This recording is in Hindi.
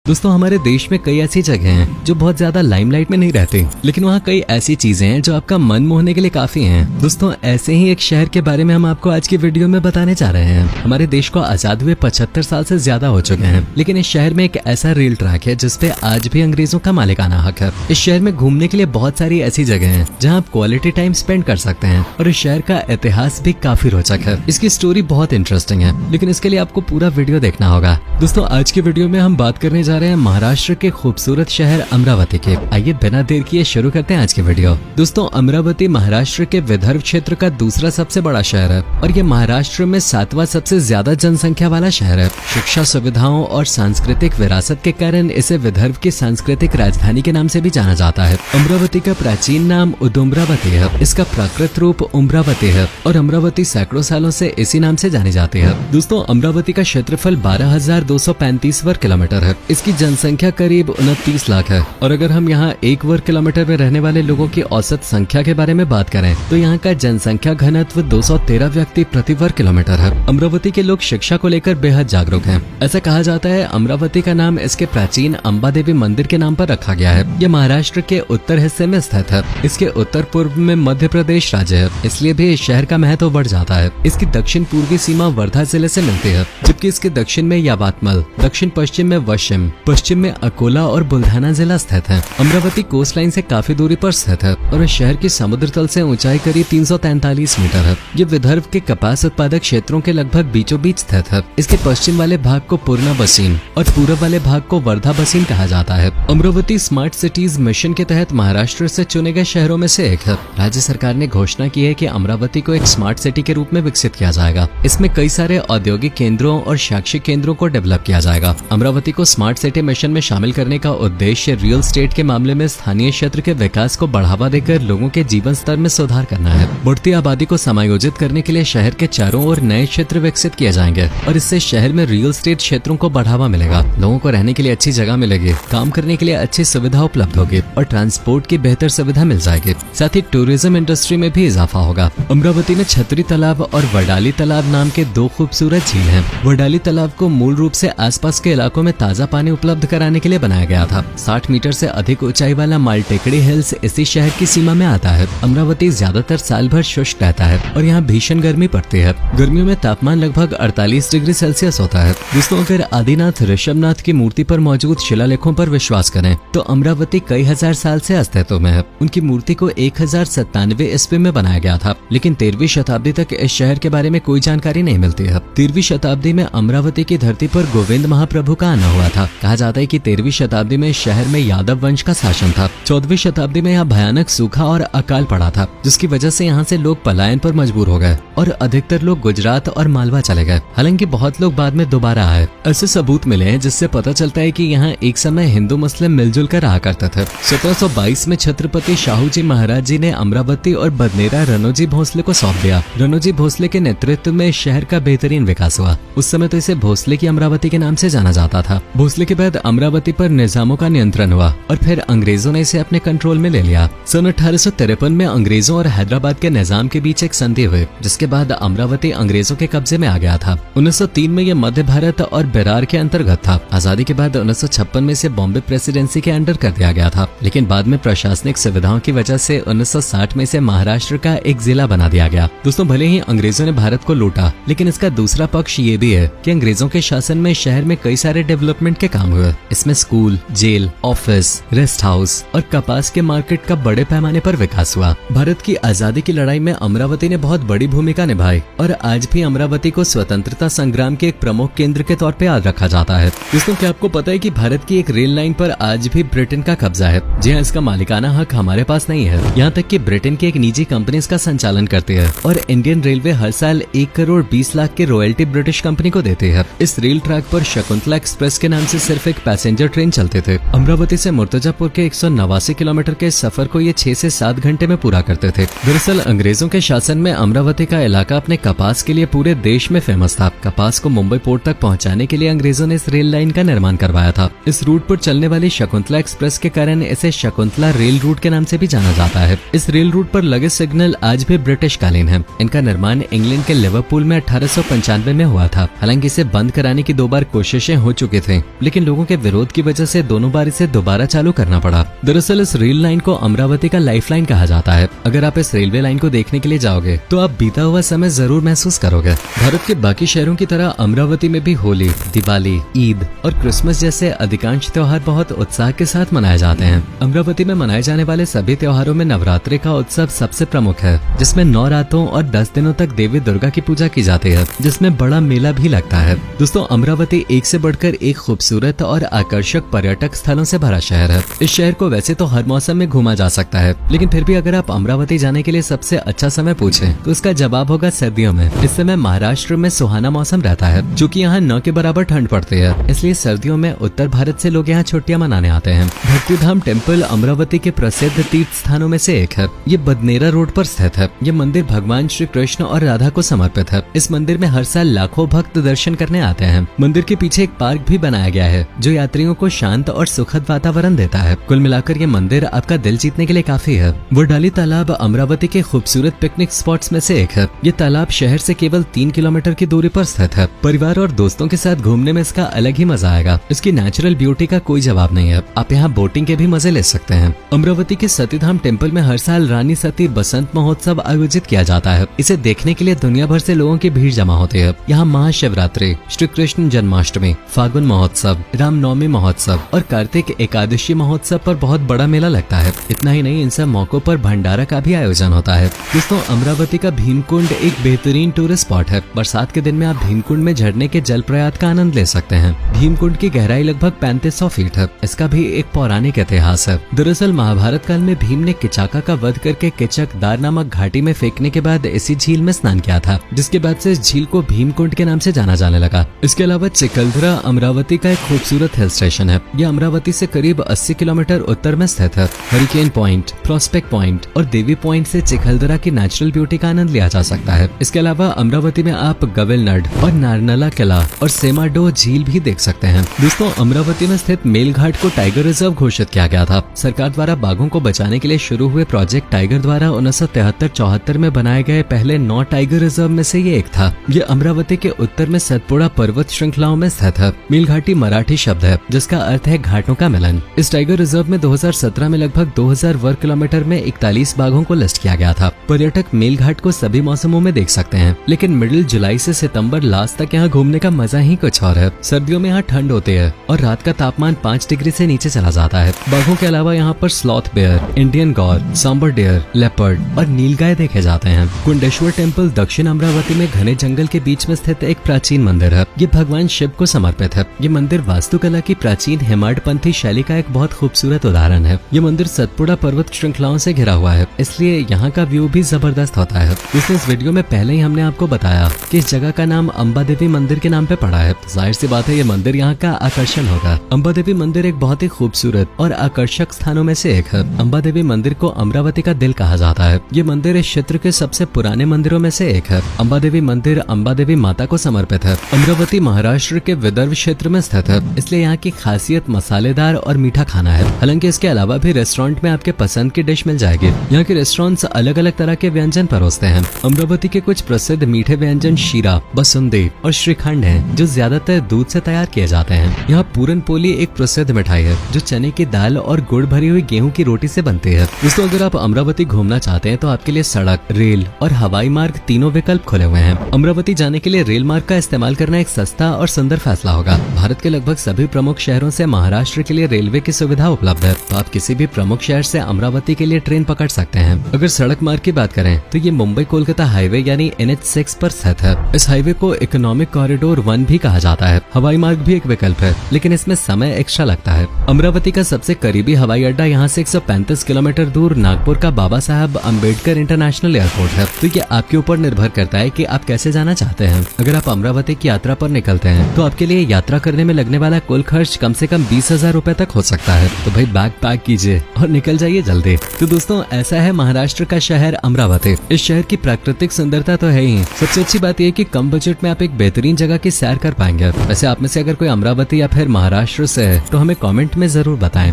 दोस्तों हमारे देश में कई ऐसी जगह हैं जो बहुत ज्यादा लाइमलाइट में नहीं रहती, लेकिन वहाँ कई ऐसी चीजें हैं जो आपका मन मोहने के लिए काफी हैं। दोस्तों ऐसे ही एक शहर के बारे में हम आपको आज की वीडियो में बताने जा रहे हैं। हमारे देश को आजाद हुए 75 साल से ज्यादा हो चुके हैं, लेकिन इस शहर में एक ऐसा रेल ट्रैक है जिसपे आज भी अंग्रेजों का मालिकाना हक है। इस शहर में घूमने के लिए बहुत सारी ऐसी जगह है जहाँ आप क्वालिटी टाइम स्पेंड कर सकते हैं, और इस शहर का इतिहास भी काफी रोचक है। इसकी स्टोरी बहुत इंटरेस्टिंग है, लेकिन इसके लिए आपको पूरा वीडियो देखना होगा। दोस्तों आज की वीडियो में हम बात करने जा रहे हैं महाराष्ट्र के खूबसूरत शहर अमरावती के। आइए बिना देर किए शुरू करते हैं आज की वीडियो। दोस्तों अमरावती महाराष्ट्र के विदर्भ क्षेत्र का दूसरा सबसे बड़ा शहर है, और ये महाराष्ट्र में 7वां सबसे ज्यादा जनसंख्या वाला शहर है। शिक्षा सुविधाओं और सांस्कृतिक विरासत के कारण इसे विदर्भ की सांस्कृतिक राजधानी के नाम से भी जाना जाता है। अमरावती का प्राचीन नाम उदुम्बरावती है, इसका प्राकृत रूप उम्रावती है, और अमरावती सैकड़ों सालों से इसी नाम से जानी जाती है। दोस्तों अमरावती का क्षेत्रफल 12,235 वर्ग किलोमीटर है। इसकी जनसंख्या करीब 29 लाख है, और अगर हम यहाँ 1 वर्ग किलोमीटर में रहने वाले लोगों की औसत संख्या के बारे में बात करें तो यहाँ का जनसंख्या घनत्व 213 व्यक्ति प्रति वर्ग किलोमीटर है। अमरावती के लोग शिक्षा को लेकर बेहद जागरूक हैं। ऐसा कहा जाता है अमरावती का नाम इसके प्राचीन अंबा देवी मंदिर के नाम पर रखा गया है। यह महाराष्ट्र के उत्तर हिस्से में स्थित है। इसके उत्तर पूर्व में मध्य प्रदेश राज्य है, इसलिए भी इस शहर का महत्व बढ़ जाता है। इसकी दक्षिण पूर्वी सीमा वर्धा जिले से मिलती है, जबकि इसके दक्षिण में यावतमल, दक्षिण पश्चिम में वशिम, पश्चिम में अकोला और बुल्ढाना जिला स्थित है। अमरावती कोस्ट लाइन से काफी दूरी पर स्थित है, और इस शहर की समुद्र तल से ऊंचाई करीब 343 मीटर है। ये विदर्भ के कपास उत्पादक क्षेत्रों के लगभग बीचों बीच स्थित है। इसके पश्चिम वाले भाग को पूर्णा बसीन और पूर्व वाले भाग को वर्धा बसीन कहा जाता है। अमरावती स्मार्ट सिटीज मिशन के तहत महाराष्ट्र से चुने गए शहरों में से एक है। राज्य सरकार ने घोषणा की है कि अमरावती को एक स्मार्ट सिटी के रूप में विकसित किया जाएगा। इसमें कई सारे औद्योगिक केंद्रों और शैक्षिक केंद्रों को डेवलप किया जाएगा। अमरावती को स्मार्ट सिटी मिशन में शामिल करने का उद्देश्य रियल एस्टेट के मामले में स्थानीय क्षेत्र के विकास को बढ़ावा देकर लोगों के जीवन स्तर में सुधार करना है। बढ़ती आबादी को समायोजित करने के लिए शहर के चारों ओर नए क्षेत्र विकसित किए जाएंगे, और इससे शहर में रियल एस्टेट क्षेत्रों को बढ़ावा मिलेगा। लोगों को रहने के लिए अच्छी जगह मिलेगी, काम करने के लिए अच्छी सुविधा उपलब्ध होगी, और ट्रांसपोर्ट की बेहतर सुविधा मिल जाएगी। साथ ही टूरिज्म इंडस्ट्री में भी इजाफा होगा। अमरावती में छतरी तालाब और वडाली तालाब नाम के 2 खूबसूरत झील हैं। वडाली तालाब को मूल रूप से आसपास के इलाकों में ताजा पानी उपलब्ध कराने के लिए बनाया गया था। 60 मीटर से अधिक ऊंचाई वाला मालटेकड़ी हिल्स इसी शहर की सीमा में आता है। अमरावती ज्यादातर साल भर शुष्क रहता है, और यहाँ भीषण गर्मी पड़ती है। गर्मियों में तापमान लगभग 48 डिग्री सेल्सियस होता है। दोस्तों अगर आदिनाथ ऋषभनाथ की मूर्ति पर मौजूद शिलालेखों पर विश्वास करें तो अमरावती कई हजार साल से अस्तित्व में है। उनकी मूर्ति को 1097 ईस्वी में बनाया गया था, लेकिन 13वीं शताब्दी तक इस शहर के बारे में कोई जानकारी नहीं मिलती है। 13वीं शताब्दी में अमरावती की धरती पर गोविंद महाप्रभु का आना हुआ था। कहा जाता है कि 13वीं शताब्दी में शहर में यादव वंश का शासन था। 14वीं शताब्दी में यहाँ भयानक सूखा और अकाल पड़ा था, जिसकी वजह से यहाँ से लोग पलायन पर मजबूर हो गए, और अधिकतर लोग गुजरात और मालवा चले गए। हालांकि बहुत लोग बाद में दोबारा आए। ऐसे सबूत मिले हैं जिससे पता चलता है कि यहाँ एक समय हिंदू मुस्लिम मिलजुल कर रहा करते थे। 1722 में छत्रपति शाहू जी महाराज जी ने अमरावती और बदनेरा रनोजी भोसले को सौंप दिया। रनोजी भोसले के नेतृत्व में शहर का बेहतरीन विकास हुआ। उस समय तो इसे भोसले की अमरावती के नाम से जाना जाता था। भोसले के बाद अमरावती पर निजामों का नियंत्रण हुआ, और फिर अंग्रेजों ने इसे अपने कंट्रोल में ले लिया। सन 1853 में अंग्रेजों और हैदराबाद के निजाम के बीच एक संधि हुई, जिसके बाद अमरावती अंग्रेजों के कब्जे में आ गया था। 1903 में यह मध्य भारत और बेरार के अंतर्गत था। आजादी के बाद 1956 में इसे बॉम्बे प्रेसिडेंसी के अंडर कर दिया गया था, लेकिन बाद में प्रशासनिक सुविधाओं की वजह से 1960 में इसे महाराष्ट्र का एक जिला बना दिया गया। दोस्तों भले ही अंग्रेजों ने भारत को लूटा, लेकिन इसका दूसरा पक्ष ये भी है कि अंग्रेजों के शासन में शहर में कई सारे डेवलपमेंट के काम हुए। इसमें school, jail, office, rest house और कपास के मार्केट का बड़े पैमाने पर विकास हुआ। भारत की आजादी की लड़ाई में अमरावती ने बहुत बड़ी भूमिका निभाई, और आज भी अमरावती को स्वतंत्रता संग्राम के एक प्रमुख केंद्र के तौर पे याद रखा जाता है। दोस्तों क्या आपको पता है कि भारत की एक रेल लाइन पर आज भी ब्रिटेन का कब्जा है? जी हाँ, इसका मालिकाना हक हमारे पास नहीं है। यहाँ तक कि ब्रिटेन की एक निजी कंपनी इसका संचालन करती है, और इंडियन रेलवे हर साल 1 करोड़ 20 लाख की रॉयल्टी ब्रिटिश कंपनी को देती है। इस रेल ट्रैक पर शकुंतला एक्सप्रेस के नाम से सिर्फ एक पैसेंजर ट्रेन चलते थे। अमरावती से मुर्तजापुर के 189 किलोमीटर के सफर को ये 6 से 7 घंटे में पूरा करते थे। दरअसल अंग्रेजों के शासन में अमरावती का इलाका अपने कपास के लिए पूरे देश में फेमस था। कपास को मुंबई पोर्ट तक पहुंचाने के लिए अंग्रेजों ने इस रेल लाइन का निर्माण करवाया था। इस रूट पर चलने वाली शकुंतला एक्सप्रेस के कारण इसे शकुंतला रेल रूट के नाम से भी जाना जाता है। इस रेल रूट पर लगे सिग्नल आज भी ब्रिटिश कालीन है। इनका निर्माण इंग्लैंड के लिवरपूल में 1895 में हुआ था। हालांकि इसे बंद कराने की 2 बार कोशिशें हो चुकी थी, लेकिन लेकिन लोगों के विरोध की वजह से दोनों बार इसे दोबारा चालू करना पड़ा। दरअसल इस रेल लाइन को अमरावती का लाइफलाइन कहा जाता है। अगर आप इस रेलवे लाइन को देखने के लिए जाओगे तो आप बीता हुआ समय जरूर महसूस करोगे। भारत के बाकी शहरों की तरह अमरावती में भी होली, दिवाली, ईद और क्रिसमस जैसे अधिकांश त्योहार बहुत उत्साह के साथ मनाए जाते हैं। अमरावती में मनाए जाने वाले सभी त्योहारों में नवरात्रि का उत्सव सबसे प्रमुख है, जिसमें 9 रातों और 10 दिनों तक देवी दुर्गा की पूजा की जाती है, जिसमें बड़ा मेला भी लगता है। दोस्तों, अमरावती एक से बढ़कर एक खूबसूरत और आकर्षक पर्यटक स्थलों से भरा शहर है। इस शहर को वैसे तो हर मौसम में घूमा जा सकता है, लेकिन फिर भी अगर आप अमरावती जाने के लिए सबसे अच्छा समय पूछें तो इसका जवाब होगा सर्दियों में। इस समय महाराष्ट्र में सुहाना मौसम रहता है, जो कि यहाँ 9 के बराबर ठंड पड़ती है, इसलिए सर्दियों में उत्तर भारत से लोग यहाँ छुट्टियां मनाने आते हैं। भक्तिधाम टेम्पल अमरावती के प्रसिद्ध तीर्थ स्थानों में से एक है। ये बदनेरा रोड पर स्थित है। ये मंदिर भगवान श्री कृष्ण और राधा को समर्पित है। इस मंदिर में हर साल लाखों भक्त दर्शन करने आते हैं। मंदिर के पीछे एक पार्क भी बनाया गया है, जो यात्रियों को शांत और सुखद वातावरण देता है। कुल मिलाकर ये मंदिर आपका दिल जीतने के लिए काफी है। वडाली तालाब अमरावती के खूबसूरत पिकनिक स्पॉट्स में से एक है। ये तालाब शहर से केवल 3 किलोमीटर की दूरी पर स्थित है। परिवार और दोस्तों के साथ घूमने में इसका अलग ही मजा आएगा। इसकी नेचुरल ब्यूटी का कोई जवाब नहीं है। आप यहाँ बोटिंग के भी मजे ले सकते हैं। अमरावती के सतीधाम टेम्पल में हर साल रानी सती बसंत महोत्सव आयोजित किया जाता है। इसे देखने के लिए दुनिया भर से लोगों की भीड़ जमा होती है। यहाँ महाशिवरात्रि, श्री कृष्ण जन्माष्टमी, फागुन महोत्सव, रामनवमी महोत्सव और कार्तिक एकादशी महोत्सव पर बहुत बड़ा मेला लगता है। इतना ही नहीं, इन सब मौकों पर भंडारा का भी आयोजन होता है। दोस्तों, अमरावती का भीमकुंड एक बेहतरीन टूरिस्ट स्पॉट है। बरसात के दिन में आप भीमकुंड में झरने के जल प्रयात का आनंद ले सकते हैं। भीमकुंड की गहराई लगभग 3500 फीट है। इसका भी एक पौराणिक इतिहास है। दरअसल महाभारत काल में भीम ने किचाका का वध करके किचक दार नामक घाटी में फेंकने के बाद इसी झील में स्नान किया था, जिसके बाद से इस झील को भीमकुंड के नाम से जाना जाने लगा। इसके अलावा चिखलदरा अमरावती का एक खूबसूरत हिल स्टेशन है। यह अमरावती से करीब 80 किलोमीटर उत्तर में स्थित है। हरिकेन पॉइंट, प्रोस्पेक्ट पॉइंट और देवी पॉइंट से चिखलदरा की नेचुरल ब्यूटी का आनंद लिया जा सकता है। इसके अलावा अमरावती में आप गविलनड और नारनला किला और सेमाडो झील भी देख सकते हैं। दोस्तों, अमरावती में स्थित मेलघाट को टाइगर रिजर्व घोषित किया गया था। सरकार द्वारा बाघों को बचाने के लिए शुरू हुए प्रोजेक्ट टाइगर द्वारा 1973-74 में बनाए गए पहले 9 टाइगर रिजर्व में से ये एक था। ये अमरावती के उत्तर में सतपुड़ा पर्वत श्रृंखलाओं में स्थित है। मेलघाटी मराठी शब्द है, जिसका अर्थ है घाटों का मिलन। इस टाइगर रिजर्व में 2017 में लगभग 2000 वर्ग किलोमीटर में 41 बाघों को लिस्ट किया गया था। पर्यटक मेलघाट को सभी मौसमों में देख सकते हैं, लेकिन मिडिल जुलाई से सितंबर लास्ट तक यहाँ घूमने का मजा ही कुछ और है। सर्दियों में यहाँ ठंड होती है और रात का तापमान 5 डिग्री से नीचे चला जाता है। बाघों के अलावा यहाँ पर स्लॉथ बेयर, इंडियन गौर, सांबर डियर, लेपर्ड और नीलगाय देखे जाते हैं। कुंडेश्वर टेम्पल दक्षिण अमरावती में घने जंगल के बीच में स्थित एक प्राचीन मंदिर है। ये भगवान शिव को समर्पित है। ये मंदिर वास्तुकला की प्राचीन हेमाडपंथी शैली का एक बहुत खूबसूरत उदाहरण है। ये मंदिर सतपुड़ा पर्वत श्रृंखलाओं से घिरा हुआ है, इसलिए यहाँ का व्यू भी जबरदस्त होता है। इस वीडियो में पहले ही हमने आपको बताया कि इस जगह का नाम अंबा देवी मंदिर के नाम पे पड़ा है। जाहिर सी बात है, ये मंदिर यहाँ का आकर्षण होगा। अंबा देवी मंदिर एक बहुत ही खूबसूरत और आकर्षक स्थानों में से एक है। अंबा देवी मंदिर को अमरावती का दिल कहा जाता है। ये मंदिर इस क्षेत्र के सबसे पुराने मंदिरों में से एक है। अंबा देवी मंदिर अंबा देवी माता को समर्पित है। अमरावती महाराष्ट्र के विदर्भ क्षेत्र में स्थित है, इसलिए यहाँ की खासियत मसालेदार और मीठा खाना है। हालांकि इसके अलावा भी रेस्टोरेंट में आपके पसंद की डिश मिल जाएगी। यहाँ के रेस्टोरेंट्स अलग अलग तरह के व्यंजन परोसते हैं। अमरावती के कुछ प्रसिद्ध मीठे व्यंजन शीरा, बसुंदी और श्रीखंड हैं, जो ज्यादातर दूध से तैयार किए जाते हैं। यहाँ पूरन पोली एक प्रसिद्ध मिठाई है, जो चने की दाल और गुड़ भरी हुई गेहूं की रोटी से बनती है। दोस्तों, अगर आप अमरावती घूमना चाहते हैं तो आपके लिए सड़क, रेल और हवाई मार्ग तीनों विकल्प खुले हुए हैं। अमरावती जाने के लिए रेल मार्ग का इस्तेमाल करना एक सस्ता और सुंदर फैसला होगा। भारत के लगभग सभी प्रमुख शहरों से महाराष्ट्र के लिए रेलवे की सुविधा उपलब्ध है, तो आप किसी भी प्रमुख शहर से अमरावती के लिए ट्रेन पकड़ सकते हैं। अगर सड़क मार्ग की बात करें तो ये मुंबई कोलकाता हाईवे यानी NH6 पर स्थित है। इस हाईवे को इकोनॉमिक कॉरिडोर 1 भी कहा जाता है। हवाई मार्ग भी एक विकल्प है, लेकिन इसमें समय एक्स्ट्रा लगता है। अमरावती का सबसे करीबी हवाई अड्डा यहाँ से 135 किलोमीटर दूर नागपुर का बाबा साहब अम्बेडकर इंटरनेशनल एयरपोर्ट है। तो ये आपके ऊपर निर्भर करता है कि आप कैसे जाना चाहते हैं। अगर आप अमरावती की यात्रा पर निकलते हैं तो आपके लिए यात्रा करने में लगने वाला कुल खर्च कम से कम 20,000 रुपए तक हो सकता है। तो भाई बैग पैक कीजिए और निकल जाइए जल्दी। तो दोस्तों, ऐसा है महाराष्ट्र का शहर अमरावती। इस शहर की प्राकृतिक सुंदरता तो है ही, सबसे अच्छी बात यह कि कम बजट में आप एक बेहतरीन जगह की सैर कर पाएंगे। वैसे आप में से अगर कोई अमरावती या फिर महाराष्ट्र से है तो हमें कमेंट में जरूर बताएं।